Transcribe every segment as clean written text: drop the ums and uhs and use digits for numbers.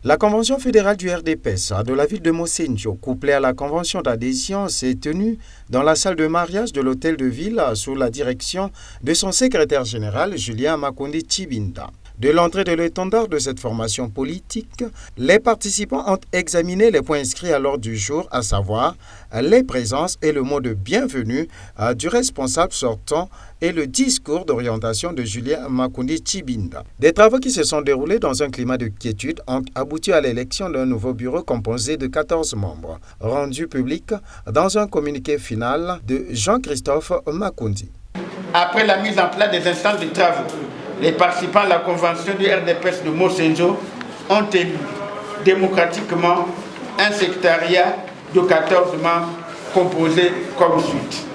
La convention fédérale du RDPS de la ville de Mosenjo, couplée à la convention d'adhésion, s'est tenue dans la salle de mariage de l'hôtel de ville sous la direction de son secrétaire général, Julien Makundi Tshibinda. De l'entrée de l'étendard de cette formation politique, les participants ont examiné les points inscrits à l'ordre du jour, à savoir les présences et le mot de bienvenue du responsable sortant et le discours d'orientation de Julien Makundi Tshibinda. Des travaux qui se sont déroulés dans un climat de quiétude ont abouti à l'élection d'un nouveau bureau composé de 14 membres, rendu public dans un communiqué final de Jean-Christophe Makundi. Après la mise en place des instances de travaux, les participants à la convention du RDPS de Mosenjo ont élu démocratiquement un secrétariat de 14 membres composé comme suit.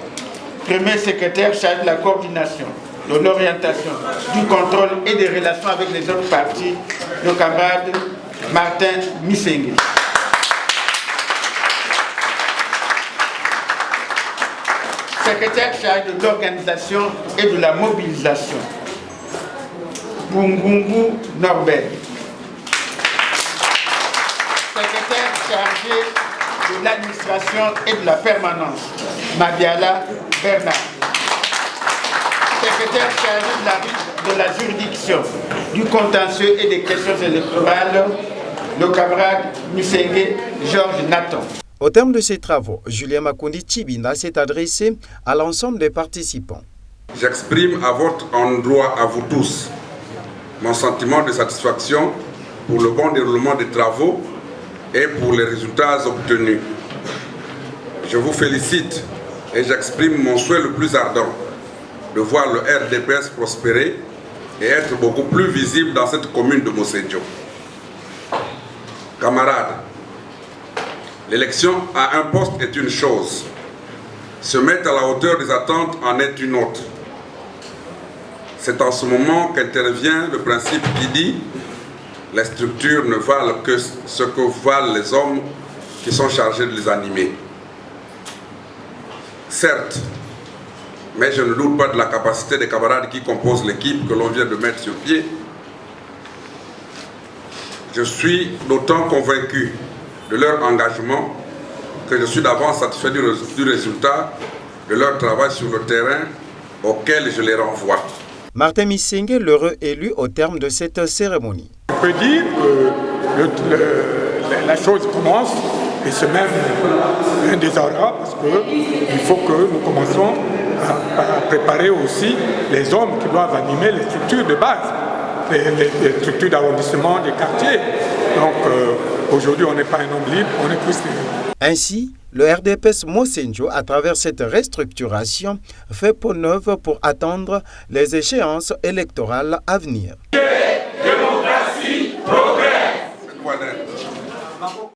Premier secrétaire chargé de la coordination, de l'orientation, du contrôle et des relations avec les autres partis, le camarade Martin Misengue. Secrétaire chargé de l'organisation et de la mobilisation, Bungungu Norbert. Secrétaire chargé de l'administration et de la permanence, Madiala Bernard. Secrétaire chargé de la juridiction, du contentieux et des questions électorales, le camarade Misengue Georges Nathan. Au terme de ces travaux, Julien Makundi Tshibinda s'est adressé à l'ensemble des participants. J'exprime à votre endroit, à vous tous, mon sentiment de satisfaction pour le bon déroulement des travaux et pour les résultats obtenus. Je vous félicite et j'exprime mon souhait le plus ardent de voir le RDPS prospérer et être beaucoup plus visible dans cette commune de Mosenjo. Camarades, l'élection à un poste est une chose, se mettre à la hauteur des attentes en est une autre. C'est en ce moment qu'intervient le principe qui dit « les structures ne valent que ce que valent les hommes qui sont chargés de les animer ». Certes, mais je ne doute pas de la capacité des camarades qui composent l'équipe que l'on vient de mettre sur pied. Je suis d'autant convaincu de leur engagement que je suis d'avance satisfait du résultat de leur travail sur le terrain auquel je les renvoie. Martin Misengue, le réélu au terme de cette cérémonie. On peut dire que la chose commence et c'est même un désordre parce qu'il faut que nous commençons à préparer aussi les hommes qui doivent animer les structures de base, les structures d'arrondissement des quartiers. Donc aujourd'hui on n'est pas un homme libre, on est plus... Ainsi, le RDPS Mosenjo, à travers cette restructuration, fait peau neuve pour attendre les échéances électorales à venir. Démocratie, progrès.